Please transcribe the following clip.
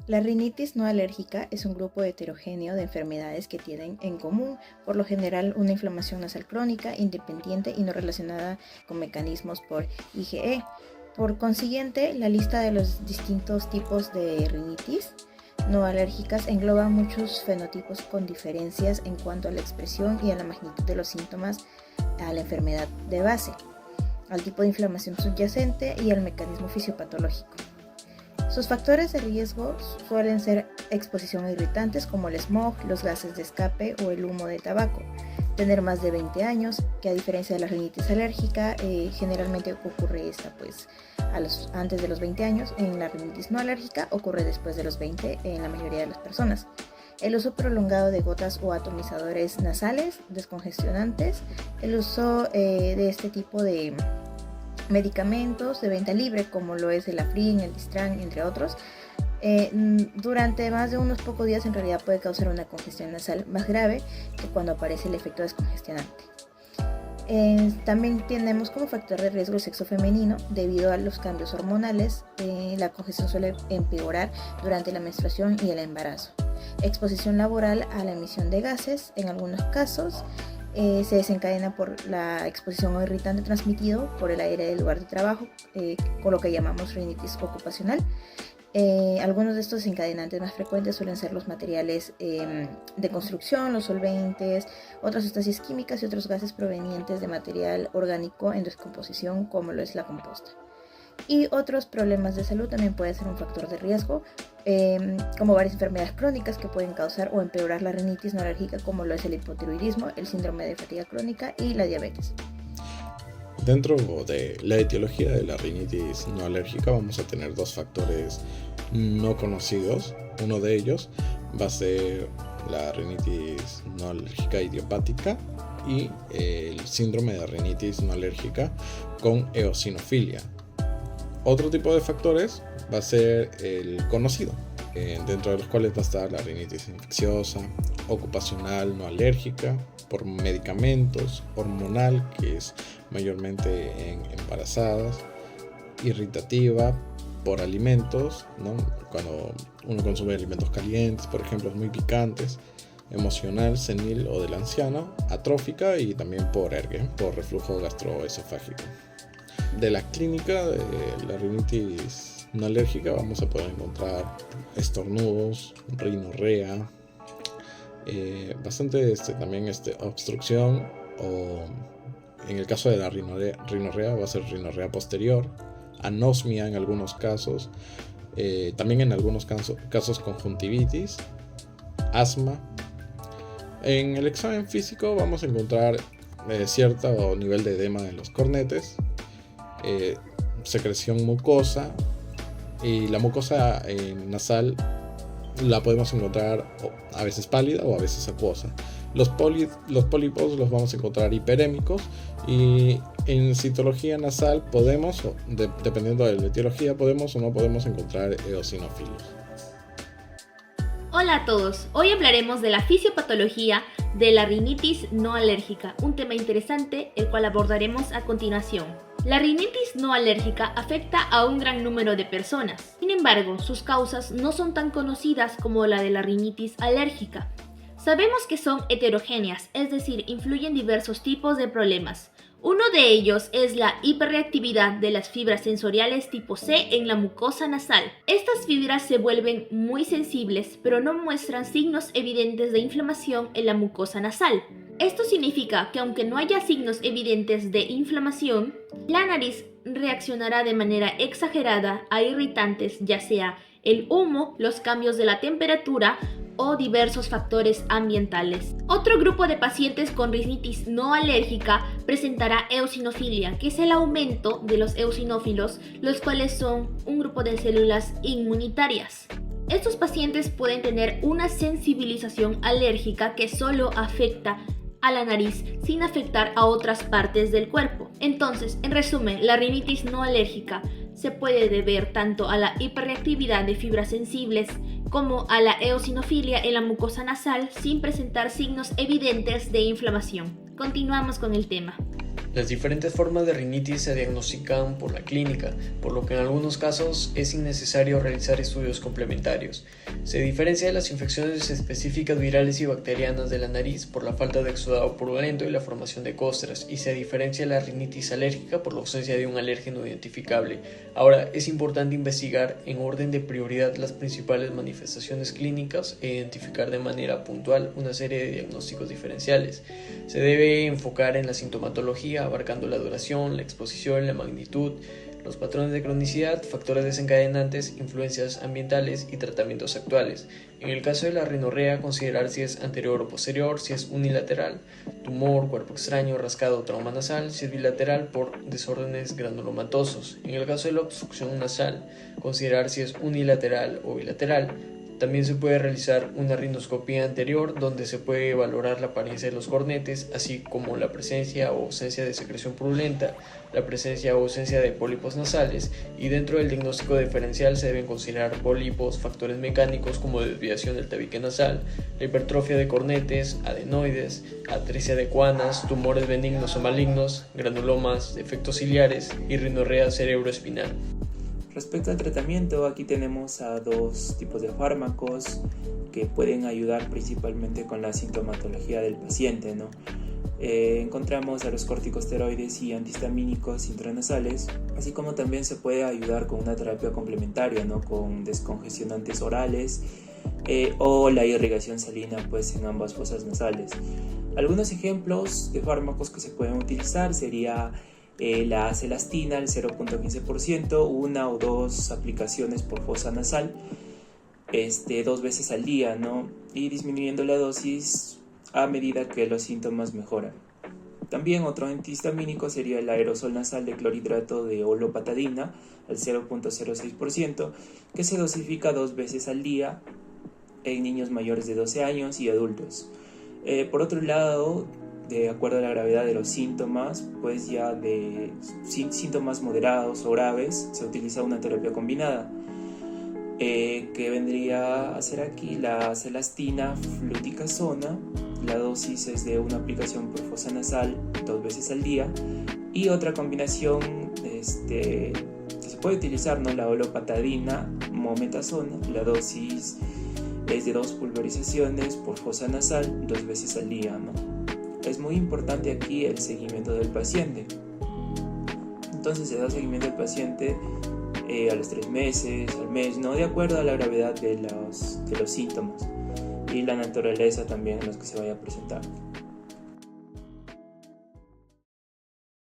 La rinitis no alérgica es un grupo heterogéneo de enfermedades que tienen en común, por lo general, una inflamación nasal crónica, independiente y no relacionada con mecanismos por IgE. Por consiguiente, la lista de los distintos tipos de rinitis no alérgicas engloba muchos fenotipos con diferencias en cuanto a la expresión y a la magnitud de los síntomas a la enfermedad de base, al tipo de inflamación subyacente y al mecanismo fisiopatológico. Sus factores de riesgo suelen ser exposición a irritantes como el smog, los gases de escape o el humo de tabaco, tener más de 20 años, que a diferencia de la rinitis alérgica, generalmente ocurre esta antes de los 20 años. En la rinitis no alérgica ocurre después de los 20 en la mayoría de las personas. El uso prolongado de gotas o atomizadores nasales, descongestionantes, el uso de este tipo de medicamentos de venta libre como lo es el Afrin, el Distran, entre otros, durante más de unos pocos días en realidad puede causar una congestión nasal más grave que cuando aparece el efecto descongestionante. También tenemos como factor de riesgo el sexo femenino. Debido a los cambios hormonales, la congestión suele empeorar durante la menstruación y el embarazo. Exposición laboral a la emisión de gases, en algunos casos, se desencadena por la exposición o irritante transmitido por el aire del lugar de trabajo, con lo que llamamos rinitis ocupacional. Algunos de estos desencadenantes más frecuentes suelen ser los materiales de construcción, los solventes, otras sustancias químicas y otros gases provenientes de material orgánico en descomposición, como lo es la composta. Y otros problemas de salud también pueden ser un factor de riesgo, como varias enfermedades crónicas que pueden causar o empeorar la rinitis no alérgica, como lo es el hipotiroidismo, el síndrome de fatiga crónica y la diabetes. Dentro de la etiología de la rinitis no alérgica vamos a tener dos factores no conocidos. Uno de ellos va a ser la rinitis no alérgica idiopática y el síndrome de rinitis no alérgica con eosinofilia. Otro tipo de factores va a ser el conocido, dentro de los cuales va a estar la rinitis infecciosa, ocupacional no alérgica, por medicamentos, hormonal, que es mayormente en embarazadas, irritativa por alimentos, ¿no? Cuando uno consume alimentos calientes, por ejemplo, muy picantes, emocional, senil o del anciano, atrófica y también por ERGE, por reflujo gastroesofágico. De la clínica de la rinitis no alérgica vamos a poder encontrar estornudos, rinorrea, bastante también obstrucción, o en el caso de la rinorrea va a ser rinorrea posterior, anosmia en algunos casos, también en algunos casos conjuntivitis, asma. En el examen físico vamos a encontrar cierto nivel de edema en los cornetes, secreción mucosa, y la mucosa nasal la podemos encontrar a veces pálida o a veces acuosa. Los pólipos los vamos a encontrar hiperémicos, y en citología nasal podemos, dependiendo de la etiología, podemos o no podemos encontrar eosinófilos. Hola a todos, hoy hablaremos de la fisiopatología de la rinitis no alérgica, un tema interesante el cual abordaremos a continuación. La rinitis no alérgica afecta a un gran número de personas. Sin embargo, sus causas no son tan conocidas como la de la rinitis alérgica. Sabemos que son heterogéneas, es decir, influyen diversos tipos de problemas. Uno de ellos es la hiperreactividad de las fibras sensoriales tipo C en la mucosa nasal. Estas fibras se vuelven muy sensibles, pero no muestran signos evidentes de inflamación en la mucosa nasal. Esto significa que aunque no haya signos evidentes de inflamación, la nariz reaccionará de manera exagerada a irritantes, ya sea el humo, los cambios de la temperatura o diversos factores ambientales. Otro grupo de pacientes con rinitis no alérgica presentará eosinofilia, que es el aumento de los eosinófilos, los cuales son un grupo de células inmunitarias. Estos pacientes pueden tener una sensibilización alérgica que solo afecta a la nariz sin afectar a otras partes del cuerpo. Entonces, en resumen, la rinitis no alérgica se puede deber tanto a la hiperreactividad de fibras sensibles como a la eosinofilia en la mucosa nasal sin presentar signos evidentes de inflamación. Continuamos con el tema. Las diferentes formas de rinitis se diagnostican por la clínica, por lo que en algunos casos es innecesario realizar estudios complementarios. Se diferencia de las infecciones específicas virales y bacterianas de la nariz por la falta de exudado purulento y la formación de costras, y se diferencia de la rinitis alérgica por la ausencia de un alérgeno identificable. Ahora, es importante investigar en orden de prioridad las principales manifestaciones clínicas e identificar de manera puntual una serie de diagnósticos diferenciales. Se debe enfocar en la sintomatología, abarcando la duración, la exposición, la magnitud, los patrones de cronicidad, factores desencadenantes, influencias ambientales y tratamientos actuales. En el caso de la rinorrea, considerar si es anterior o posterior, si es unilateral, tumor, cuerpo extraño, rascado o trauma nasal, si es bilateral por desórdenes granulomatosos. En el caso de la obstrucción nasal, considerar si es unilateral o bilateral. También se puede realizar una rinoscopía anterior, donde se puede valorar la apariencia de los cornetes, así como la presencia o ausencia de secreción purulenta, la presencia o ausencia de pólipos nasales, y dentro del diagnóstico diferencial se deben considerar pólipos, factores mecánicos como desviación del tabique nasal, la hipertrofia de cornetes, adenoides, atresia de Coanas, tumores benignos o malignos, granulomas, defectos ciliares y rinorrea cerebroespinal. Respecto al tratamiento, aquí tenemos a dos tipos de fármacos que pueden ayudar principalmente con la sintomatología del paciente, ¿no? Encontramos a los corticosteroides y antihistamínicos intranasales, así como también se puede ayudar con una terapia complementaria, ¿no? Con descongestionantes orales o la irrigación salina pues, en ambas fosas nasales. Algunos ejemplos de fármacos que se pueden utilizar sería la celastina al 0.15%, una o dos aplicaciones por fosa nasal 2 veces al día, ¿no? Y disminuyendo la dosis a medida que los síntomas mejoran. También otro antihistamínico sería el aerosol nasal de clorhidrato de olopatadina al 0.06%, que se dosifica 2 veces al día en niños mayores de 12 años y adultos. Por otro lado, de acuerdo a la gravedad de los síntomas, pues ya de síntomas moderados o graves, se utiliza una terapia combinada, que vendría a ser aquí la celastina fluticasona. La dosis es de una aplicación por fosa nasal 2 veces al día, y otra combinación que se puede utilizar, ¿no? La olopatadina mometasona. La dosis es de 2 pulverizaciones por fosa nasal 2 veces al día, ¿no? Es muy importante aquí el seguimiento del paciente. Entonces se da seguimiento al paciente a los 3 meses, al mes, ¿no? De acuerdo a la gravedad de los síntomas y la naturaleza también en los que se vaya a presentar.